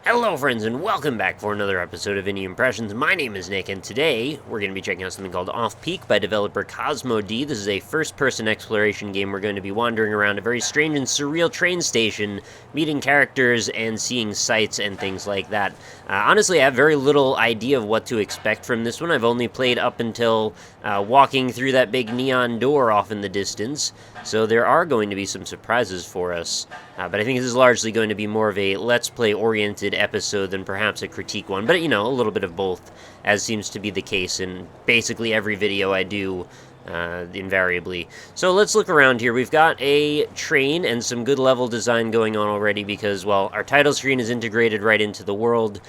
Hello friends and welcome back for another episode of Indie Impressions. My name is Nick and today we're going to be checking out something called Off Peak by developer Cosmo-D. This is a first-person exploration game. We're going to be wandering around a very strange and surreal train station, meeting characters and seeing sights and things like that. Honestly, I have very little idea of what to expect from this one. I've only played up until walking through that big neon door off in the distance, so there are going to be some surprises for us. But I think this is largely going to be more of a Let's Play-oriented episode than perhaps a critique one. But, you know, a little bit of both, as seems to be the case in basically every video I do, invariably. So let's look around here. We've got a train and some good level design going on already because, well, our title screen is integrated right into the world.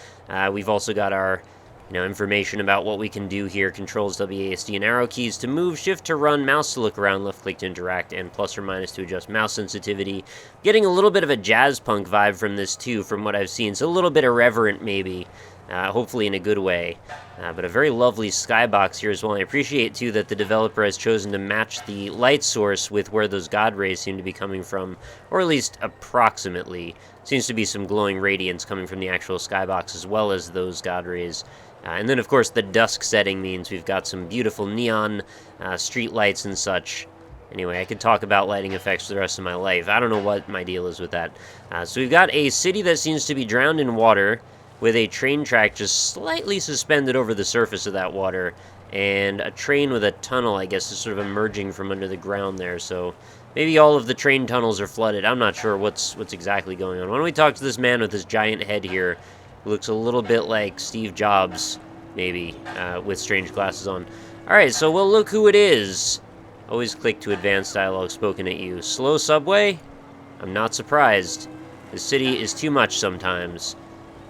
We've also got our information about what we can do here. Controls WASD and arrow keys to move, shift to run, mouse to look around, left click to interact, and plus or minus to adjust mouse sensitivity. Getting a little bit of a jazz punk vibe from this too, from what I've seen. So a little bit irreverent maybe, hopefully in a good way. But a very lovely skybox here as well. And I appreciate too that the developer has chosen to match the light source with where those god rays seem to be coming from, or at least approximately. Seems to be some glowing radiance coming from the actual skybox as well as those god rays. And then, of course, the dusk setting means we've got some beautiful neon street lights and such. Anyway, I could talk about lighting effects for the rest of my life. I don't know what my deal is with that. So we've got a city that seems to be drowned in water, with a train track just slightly suspended over the surface of that water, and a train with a tunnel, I guess, is sort of emerging from under the ground there. So maybe all of the train tunnels are flooded. I'm not sure what's exactly going on. Why don't we talk to this man with this giant head here? Looks a little bit like Steve Jobs, maybe, with strange glasses on. Alright, so we'll look who it is. Always click to advance dialogue spoken at you. Slow subway? I'm not surprised. The city is too much sometimes.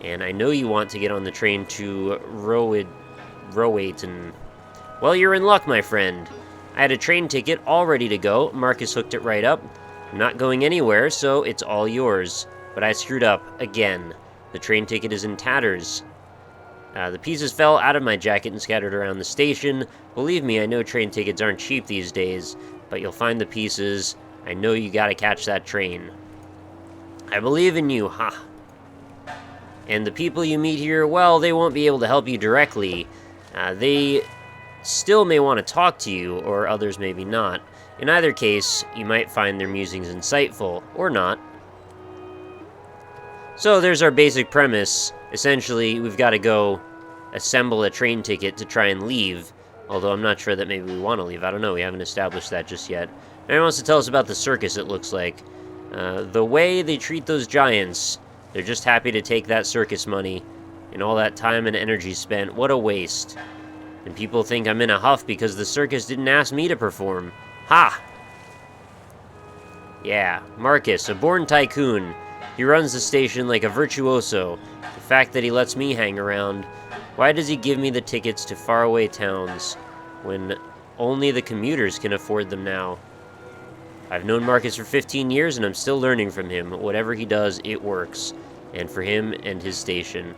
And I know you want to get on the train to Rowayton. Well, you're in luck, my friend. I had a train ticket all ready to go. Marcus hooked it right up. I'm not going anywhere, so it's all yours. But I screwed up again. The train ticket is in tatters. The pieces fell out of my jacket and scattered around the station. Believe me, I know train tickets aren't cheap these days, but you'll find the pieces. I know you gotta catch that train. I believe in you, ha. And the people you meet here, well, they won't be able to help you directly. They still may want to talk to you, or others maybe not. In either case, you might find their musings insightful, or not. So there's our basic premise. Essentially, we've got to go assemble a train ticket to try and leave. Although I'm not sure that maybe we want to leave. I don't know. We haven't established that just yet. Anyone wants to tell us about the circus, it looks like. The way they treat those giants. They're just happy to take that circus money. And all that time and energy spent. What a waste. And people think I'm in a huff because the circus didn't ask me to perform. Ha! Yeah, Marcus, a born tycoon. He runs the station like a virtuoso. The fact that he lets me hang around. Why does he give me the tickets to faraway towns when only the commuters can afford them now? I've known Marcus for 15 years and I'm still learning from him. Whatever he does, it works. And for him and his station.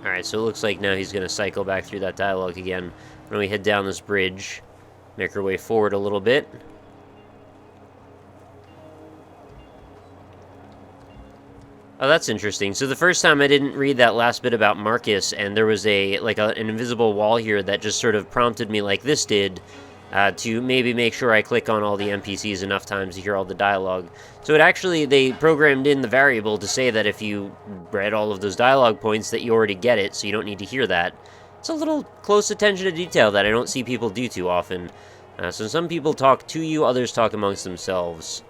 Alright, so it looks like now he's going to cycle back through that dialogue again. When we head down this bridge, make our way forward a little bit. Oh, that's interesting. So the first time I didn't read that last bit about Marcus, and there was an invisible wall here that just sort of prompted me like this did, to maybe make sure I click on all the NPCs enough times to hear all the dialogue. So it actually, they programmed in the variable to say that if you read all of those dialogue points that you already get it, so you don't need to hear that. It's a little close attention to detail that I don't see people do too often. So some people talk to you, others talk amongst themselves.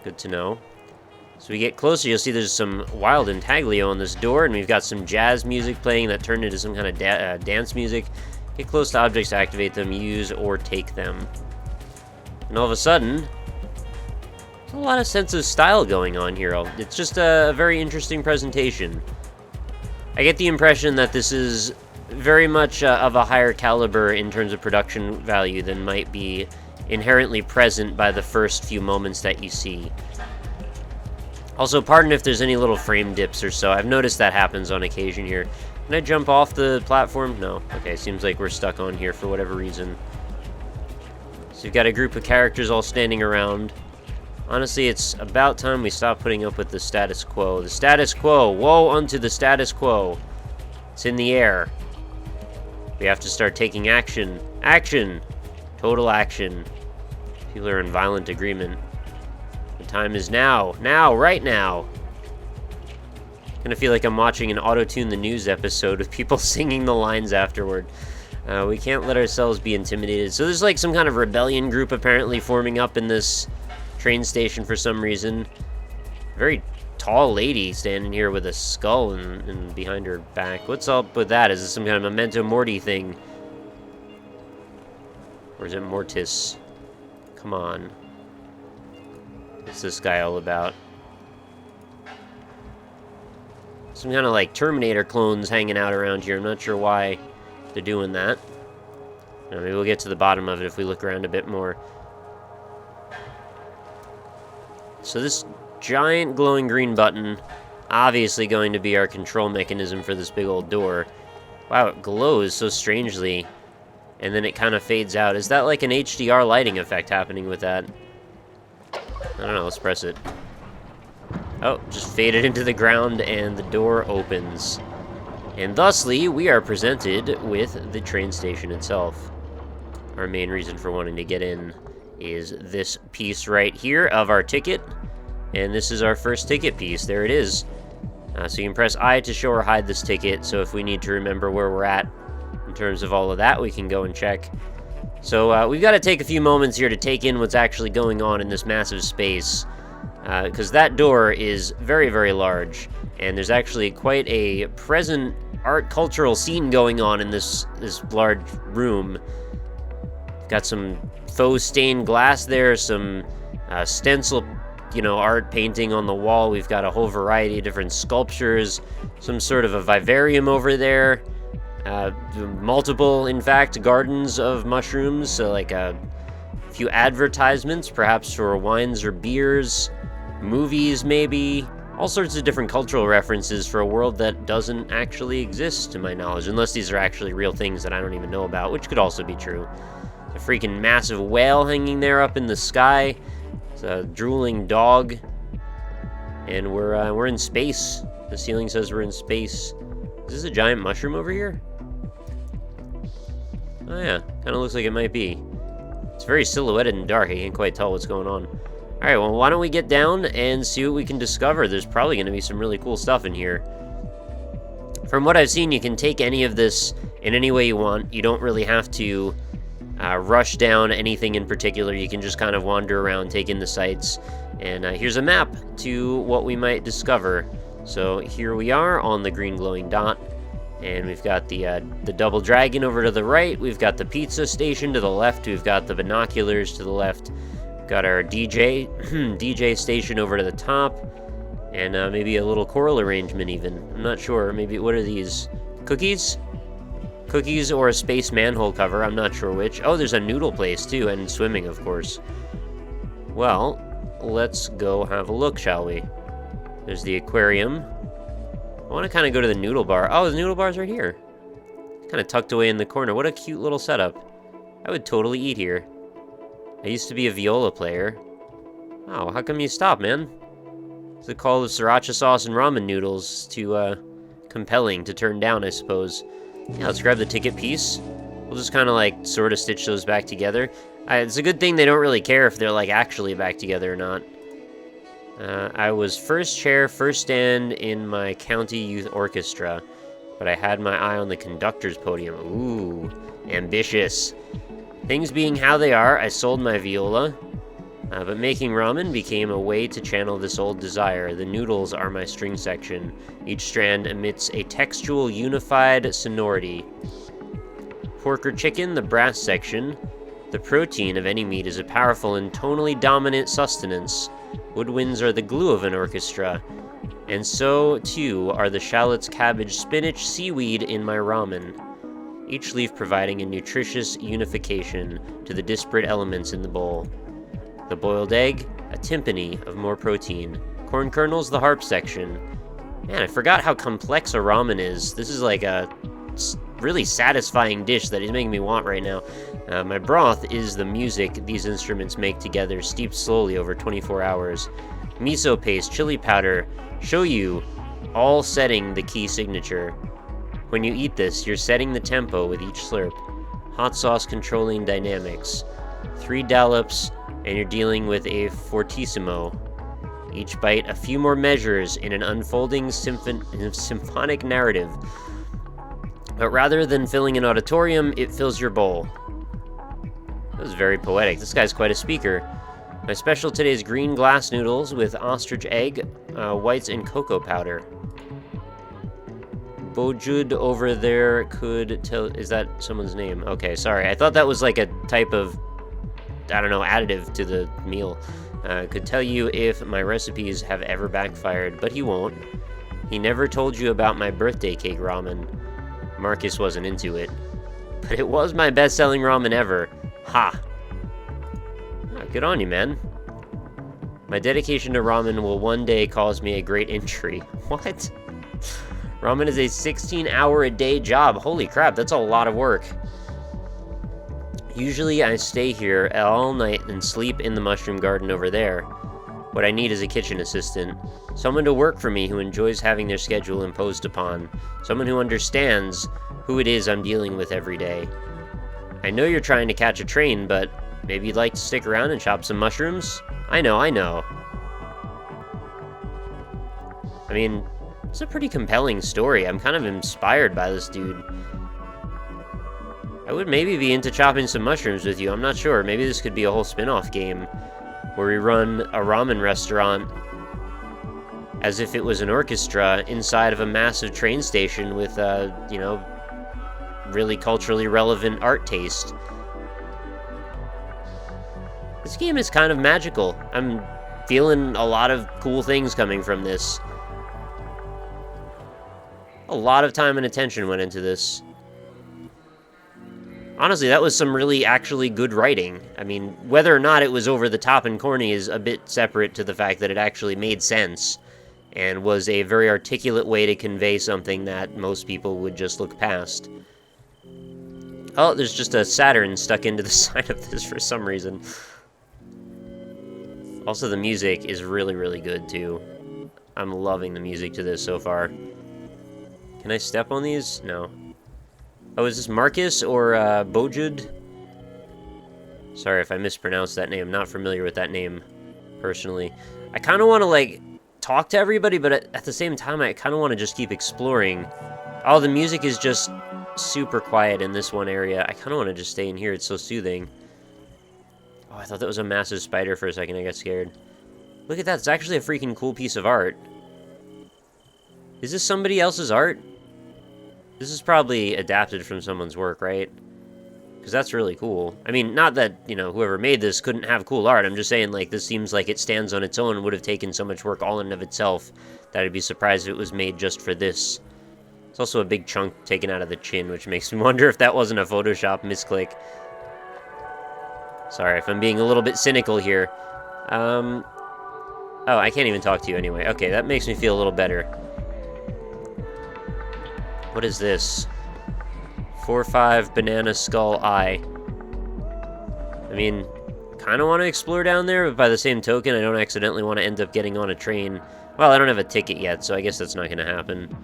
Good to know. So we get closer, you'll see there's some wild intaglio on this door, and we've got some jazz music playing that turned into some kind of dance music. Get close to objects to activate them, use or take them. And all of a sudden, there's a lot of sense of style going on here. It's just a very interesting presentation. I get the impression that this is very much of a higher caliber in terms of production value than might be inherently present by the first few moments that you see. Also, pardon if there's any little frame dips or so. I've noticed that happens on occasion here. Can I jump off the platform? No. Okay, seems like we're stuck on here for whatever reason. So you've got a group of characters all standing around. Honestly, it's about time we stop putting up with the status quo. The status quo! Woe unto the status quo! It's in the air. We have to start taking action. Action! Total action. People are in violent agreement. The time is now. Now! Right now! I kind of feel like I'm watching an Auto-Tune the News episode with people singing the lines afterward. We can't let ourselves be intimidated. So there's like some kind of rebellion group apparently forming up in this train station for some reason. Very tall lady standing here with a skull and behind her back. What's up with that? Is this some kind of Memento Mori thing? Or is it Mortis? Come on. What's this guy all about? Some kind of like Terminator clones hanging out around here. I'm not sure why they're doing that. Maybe we'll get to the bottom of it if we look around a bit more. So this giant glowing green button, obviously going to be our control mechanism for this big old door. Wow, it glows so strangely, and then it kind of fades out. Is that like an HDR lighting effect happening with that? I don't know, let's press it. Oh, just faded into the ground, and the door opens. And thusly, we are presented with the train station itself. Our main reason for wanting to get in is this piece right here of our ticket. And this is our first ticket piece. There it is. So you can press I to show or hide this ticket. So if we need to remember where we're at in terms of all of that, we can go and check. So we've got to take a few moments here to take in what's actually going on in this massive space. Because that door is very, very large. And there's actually quite a present art cultural scene going on in this large room. Got some faux stained glass there, some stencil, art painting on the wall. We've got a whole variety of different sculptures, some sort of a vivarium over there, multiple, in fact, gardens of mushrooms, so like a few advertisements, perhaps for wines or beers, movies maybe, all sorts of different cultural references for a world that doesn't actually exist, to my knowledge, unless these are actually real things that I don't even know about, which could also be true. A freaking massive whale hanging there up in the sky. It's a drooling dog. And we're in space. The ceiling says we're in space. Is this a giant mushroom over here? Oh yeah, kind of looks like it might be. It's very silhouetted and dark. I can't quite tell what's going on. Alright, well, why don't we get down and see what we can discover? There's probably going to be some really cool stuff in here. From what I've seen, you can take any of this in any way you want. You don't really have to rush down anything in particular. You can just kind of wander around, take in the sights. And here's a map to what we might discover. So here we are on the green glowing dot. And we've got the double dragon over to the right. We've got the pizza station to the left. We've got the binoculars to the left. We've got our DJ station over to the top. And maybe a little choral arrangement even. I'm not sure. Maybe, what are these? Cookies? Cookies or a space manhole cover. I'm not sure which. Oh, there's a noodle place too, and swimming, of course. Well, let's go have a look, shall we? There's the aquarium. I want to kind of go to the noodle bar. Oh, the noodle bar's right here. Kind of tucked away in the corner. What a cute little setup. I would totally eat here. I used to be a viola player. Oh, how come you stopped, man? Is the call of sriracha sauce and ramen noodles too compelling to turn down, I suppose? Yeah, let's grab the ticket piece. We'll just kind of like sort of stitch those back together. It's a good thing they don't really care if they're like actually back together or not. I was first chair, first stand in my county youth orchestra, but I had my eye on the conductor's podium. Ooh, ambitious. Things being how they are, I sold my viola, but making ramen became a way to channel this old desire. The noodles are my string section. Each strand emits a textual, unified sonority. Pork or chicken, the brass section. The protein of any meat is a powerful and tonally dominant sustenance. Woodwinds are the glue of an orchestra. And so, too, are the shallots, cabbage, spinach, seaweed in my ramen. Each leaf providing a nutritious unification to the disparate elements in the bowl. The boiled egg, a timpani of more protein. Corn kernels, the harp section. Man, I forgot how complex a ramen is. This is like a really satisfying dish that he's making me want right now. My broth is the music these instruments make together, steeped slowly over 24 hours. Miso paste, chili powder, shoyu, all setting the key signature. When you eat this, you're setting the tempo with each slurp. Hot sauce controlling dynamics. 3 dollops, and you're dealing with a fortissimo. Each bite, a few more measures in an unfolding symphonic narrative. But rather than filling an auditorium, it fills your bowl. That was very poetic. This guy's quite a speaker. My special today is green glass noodles with ostrich egg, whites, and cocoa powder. Bojud over there could tell... Is that someone's name? Okay, sorry. I thought that was like a type of, I don't know, additive to the meal. Could tell you if my recipes have ever backfired, but he won't. He never told you about my birthday cake ramen. Marcus wasn't into it. But it was my best-selling ramen ever. Ha! Oh, good on you, man. My dedication to ramen will one day cause me a great injury. What? Ramen is a 16-hour-a-day job. Holy crap, that's a lot of work. Usually I stay here all night and sleep in the mushroom garden over there. What I need is a kitchen assistant. Someone to work for me who enjoys having their schedule imposed upon. Someone who understands who it is I'm dealing with every day. I know you're trying to catch a train, but maybe you'd like to stick around and chop some mushrooms? I know. I mean, it's a pretty compelling story. I'm kind of inspired by this dude. I would maybe be into chopping some mushrooms with you, I'm not sure. Maybe this could be a whole spin-off game where we run a ramen restaurant as if it was an orchestra inside of a massive train station with, you know, really culturally relevant art taste. This game is kind of magical. I'm feeling a lot of cool things coming from this. A lot of time and attention went into this. Honestly, that was some really actually good writing. I mean, whether or not it was over the top and corny is a bit separate to the fact that it actually made sense and was a very articulate way to convey something that most people would just look past. Oh, there's just a Saturn stuck into the side of this for some reason. Also, the music is really, really good, too. I'm loving the music to this so far. Can I step on these? No. Oh, is this Marcus or Bojud? Sorry if I mispronounced that name. Not familiar with that name, personally. I kind of want to, like, talk to everybody, but at the same time, I kind of want to just keep exploring. Oh, the music is just super quiet in this one area. I kind of want to just stay in here. It's so soothing. Oh, I thought that was a massive spider for a second. I got scared. Look at that. It's actually a freaking cool piece of art. Is this somebody else's art? This is probably adapted from someone's work, right? Because that's really cool. I mean, not that, you know, whoever made this couldn't have cool art. I'm just saying, like, this seems like it stands on its own and would have taken so much work all in and of itself that I'd be surprised if it was made just for this. It's also a big chunk taken out of the chin, which makes me wonder if that wasn't a Photoshop misclick. Sorry if I'm being a little bit cynical here. Oh, I can't even talk to you anyway. Okay, that makes me feel a little better. What is this? 4-5 banana skull eye. I mean, kind of want to explore down there, but by the same token, I don't accidentally want to end up getting on a train. Well, I don't have a ticket yet, so I guess that's not going to happen.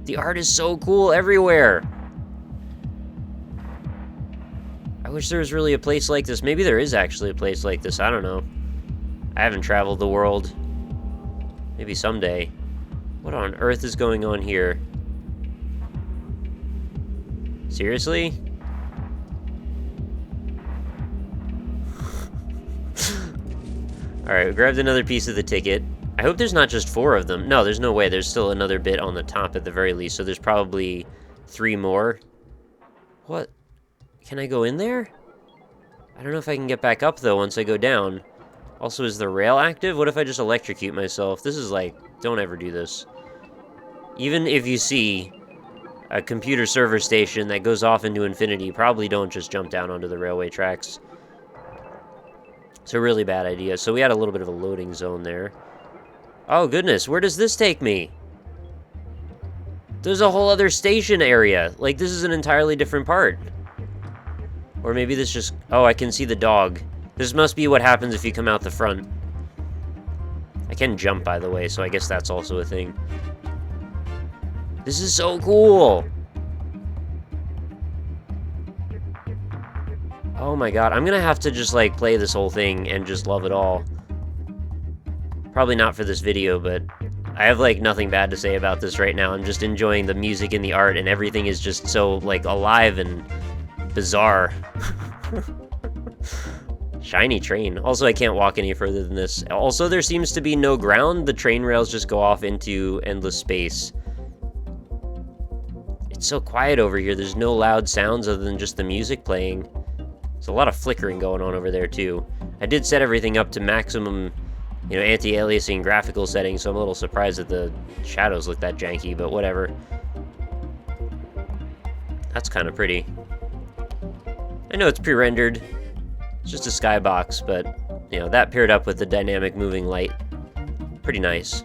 The art is so cool everywhere. I wish there was really a place like this. Maybe there is actually a place like this. I don't know. I haven't traveled the world. Maybe someday. What on earth is going on here? Seriously? Alright, we grabbed another piece of the ticket. I hope there's not just 4 of them. No, there's no way. There's still another bit on the top at the very least, so there's probably 3 more. What? Can I go in there? I don't know if I can get back up, though, once I go down. Also, is the rail active? What if I just electrocute myself? This is like, don't ever do this. Even if you see a computer server station that goes off into infinity, probably don't just jump down onto the railway tracks. It's a really bad idea. So we had a little bit of a loading zone there. Oh, goodness, where does this take me? There's a whole other station area. Like, this is an entirely different part. Or maybe this just... Oh, I can see the dog. This must be what happens if you come out the front. I can jump, by the way, so I guess that's also a thing. This is so cool! Oh my god, I'm gonna have to just, like, play this whole thing and just love it all. Probably not for this video, but I have, like, nothing bad to say about this right now. I'm just enjoying the music and the art, and everything is just so, like, alive and bizarre. Shiny train. Also, I can't walk any further than this. Also, there seems to be no ground. The train rails just go off into endless space. It's so quiet over here. There's no loud sounds other than just the music playing. There's a lot of flickering going on over there, too. I did set everything up to maximum, you know, anti-aliasing graphical settings, so I'm a little surprised that the shadows look that janky, but whatever. That's kind of pretty. I know it's pre-rendered. It's just a skybox, but, you know, that paired up with the dynamic moving light. Pretty nice.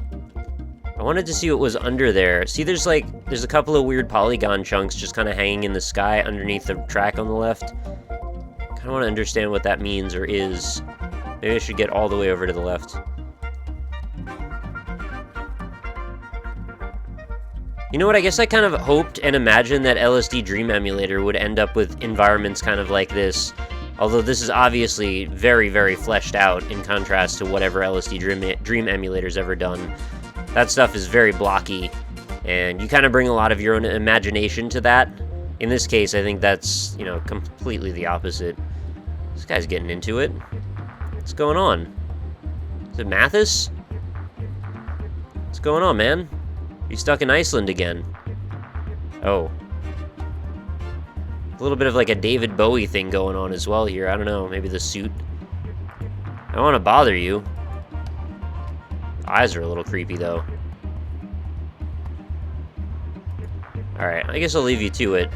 I wanted to see what was under there. See, there's a couple of weird polygon chunks just kind of hanging in the sky underneath the track on the left. Kind of want to understand what that means or is. Maybe I should get all the way over to the left. You know what, I guess I kind of hoped and imagined that LSD Dream Emulator would end up with environments kind of like this. Although this is obviously very, very fleshed out in contrast to whatever LSD Dream Emulator's ever done. That stuff is very blocky, and you kind of bring a lot of your own imagination to that. In this case, I think that's, you know, completely the opposite. This guy's getting into it. What's going on? Is it Mathis? What's going on, man? You stuck in Iceland again. Oh. A little bit of like a David Bowie thing going on as well here. I don't know, maybe the suit. I don't want to bother you. Eyes are a little creepy though. Alright, I guess I'll leave you to it.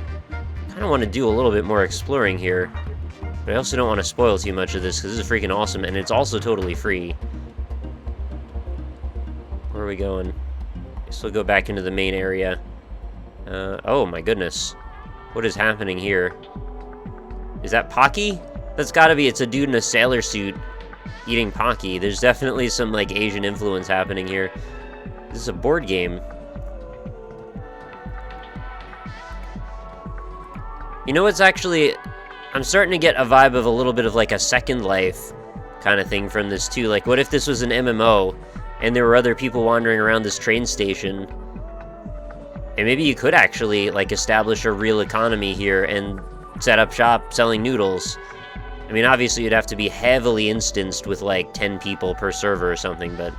Kind of want to do a little bit more exploring here. But I also don't want to spoil too much of this because this is freaking awesome and it's also totally free. Where are we going? So we'll go back into the main area. Oh my goodness. What is happening here? Is that Pocky? That's gotta be, it's a dude in a sailor suit eating Pocky. There's definitely some like Asian influence happening here. This is a board game. You know what's actually, I'm starting to get a vibe of a little bit of like a Second Life kind of thing from this too. Like what if this was an MMO and there were other people wandering around this train station? And maybe you could actually, like, establish a real economy here and set up shop selling noodles. I mean, obviously you'd have to be heavily instanced with, like, 10 people per server or something, but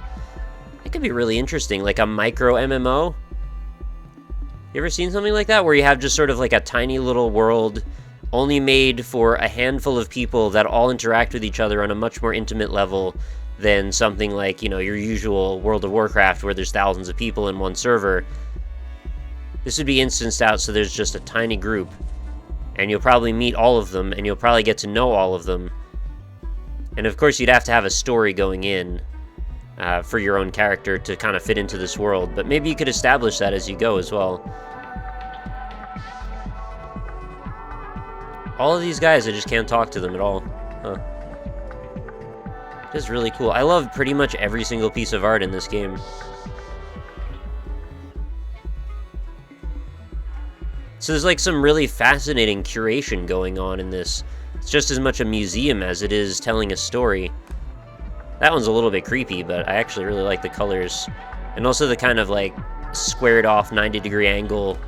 it could be really interesting. Like a micro MMO? You ever seen something like that? Where you have just sort of like a tiny little world only made for a handful of people that all interact with each other on a much more intimate level than something like, you know, your usual World of Warcraft where there's thousands of people in one server. This would be instanced out so there's just a tiny group. And you'll probably meet all of them, and you'll probably get to know all of them. And of course you'd have to have a story going in for your own character to kind of fit into this world. But maybe you could establish that as you go as well. All of these guys, I just can't talk to them at all. Huh. This is really cool. I love pretty much every single piece of art in this game. So there's like some really fascinating curation going on in this. It's just as much a museum as it is telling a story. That one's a little bit creepy, but I actually really like the colors. And also the kind of like squared off 90-degree angle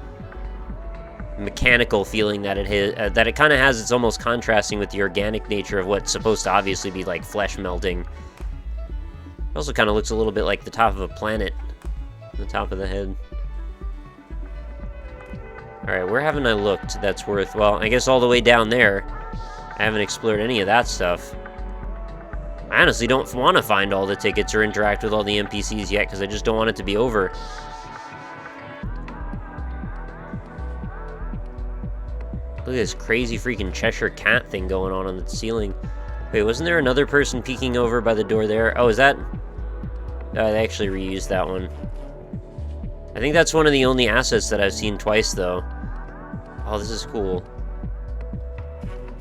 mechanical feeling that it kind of has. It's almost contrasting with the organic nature of what's supposed to obviously be like flesh melting. It also kind of looks a little bit like the top of a planet, the top of the head. Alright, where haven't I looked that's worth... Well, I guess all the way down there. I haven't explored any of that stuff. I honestly don't want to find all the tickets or interact with all the NPCs yet, because I just don't want it to be over. Look at this crazy freaking Cheshire Cat thing going on the ceiling. Wait, wasn't there another person peeking over by the door there? Oh, is that... Oh, they actually reused that one. I think that's one of the only assets that I've seen twice, though. Oh, this is cool.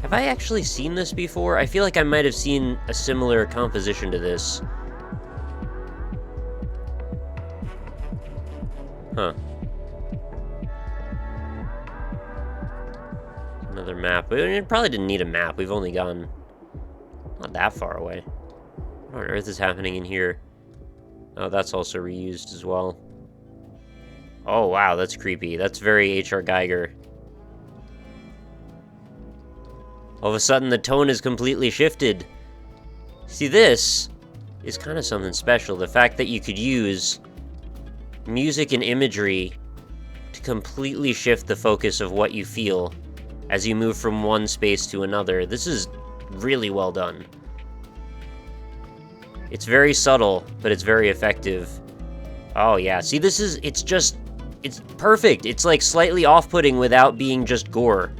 Have I actually seen this before? I feel like I might have seen a similar composition to this. Huh. Another map. We probably didn't need a map. We've only gone not that far away. What on earth is happening in here? Oh, that's also reused as well. Oh, wow, that's creepy. That's very H.R. Geiger. All of a sudden, the tone is completely shifted. See, this is kind of something special. The fact that you could use music and imagery to completely shift the focus of what you feel as you move from one space to another. This is really well done. It's very subtle, but it's very effective. Oh yeah, see, it's perfect. It's like slightly off-putting without being just gore.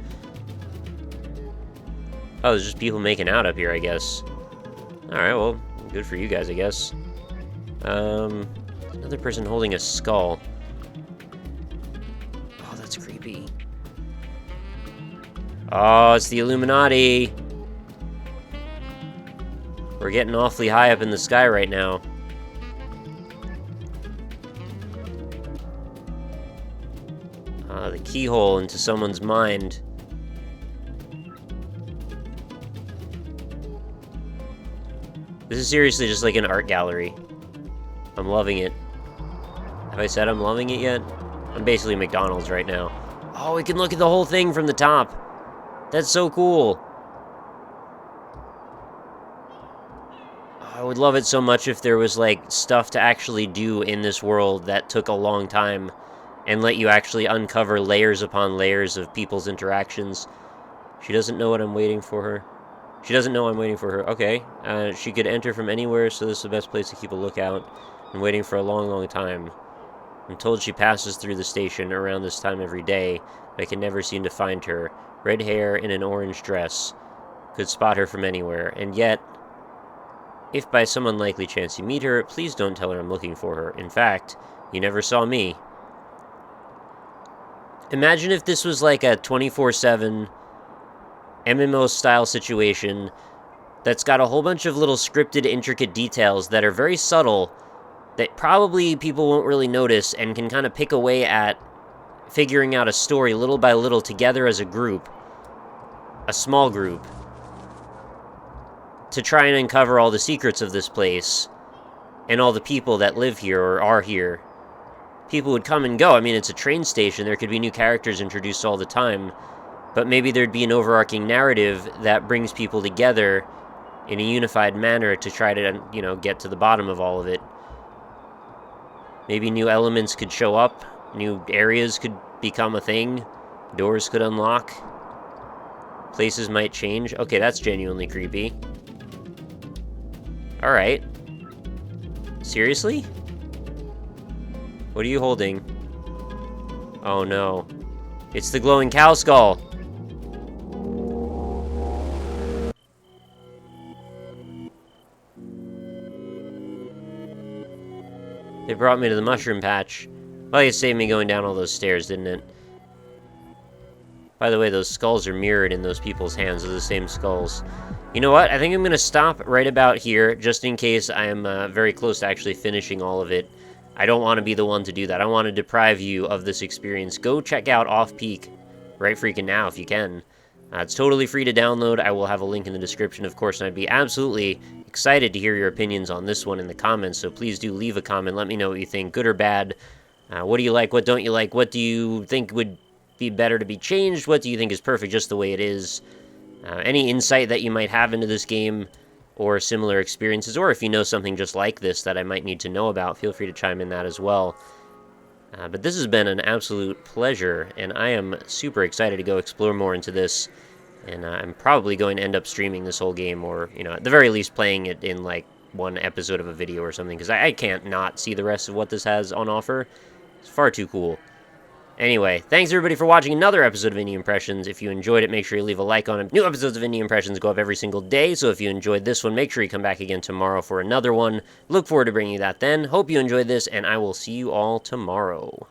Oh, there's just people making out up here, I guess. Alright, well, good for you guys, I guess. Another person holding a skull. Oh, that's creepy. Oh, it's the Illuminati. We're getting awfully high up in the sky right now. The keyhole into someone's mind. This is seriously just like an art gallery. I'm loving it. Have I said I'm loving it yet? I'm basically McDonald's right now. Oh, we can look at the whole thing from the top. That's so cool. I would love it so much if there was, like, stuff to actually do in this world that took a long time and let you actually uncover layers upon layers of people's interactions. She doesn't know what I'm waiting for her. She doesn't know I'm waiting for her. Okay. She could enter from anywhere, so this is the best place to keep a lookout. I'm waiting for a long, long time. I'm told she passes through the station around this time every day, but I can never seem to find her. Red hair in an orange dress. Could spot her from anywhere. And yet, if by some unlikely chance you meet her, please don't tell her I'm looking for her. In fact, you never saw me. Imagine if this was like a 24/7 MMO-style situation that's got a whole bunch of little scripted, intricate details that are very subtle, that probably people won't really notice, and can kind of pick away at figuring out a story little by little together as a group, a small group, to try and uncover all the secrets of this place and all the people that live here or are here. People would come and go. I mean, it's a train station. There could be new characters introduced all the time, but maybe there'd be an overarching narrative that brings people together in a unified manner to try to, you know, get to the bottom of all of it. Maybe new elements could show up, new areas could become a thing, doors could unlock, places might change. Okay, that's genuinely creepy. Alright. Seriously? What are you holding? Oh no. It's the glowing cow skull! They brought me to the mushroom patch. Well, it saved me going down all those stairs, didn't it? By the way, those skulls are mirrored in those people's hands. They're the same skulls. You know what? I think I'm going to stop right about here, just in case I am very close to actually finishing all of it. I don't want to be the one to do that. I want to deprive you of this experience. Go check out Off Peak right freaking now if you can. It's totally free to download. I will have a link in the description, of course, and I'd be absolutely excited to hear your opinions on this one in the comments, so please do leave a comment. Let me know what you think, good or bad. What do you like? What don't you like? What do you think would be better to be changed? What do you think is perfect just the way it is? Any insight that you might have into this game or similar experiences, or if you know something just like this that I might need to know about, feel free to chime in that as well. But this has been an absolute pleasure, and I am super excited to go explore more into this, and I'm probably going to end up streaming this whole game, or, you know, at the very least playing it in, like, one episode of a video or something, because I can't not see the rest of what this has on offer. It's far too cool. Anyway, thanks everybody for watching another episode of Indie Impressions. If you enjoyed it, make sure you leave a like on it. New episodes of Indie Impressions go up every single day, so if you enjoyed this one, make sure you come back again tomorrow for another one. Look forward to bringing you that then. Hope you enjoyed this, and I will see you all tomorrow.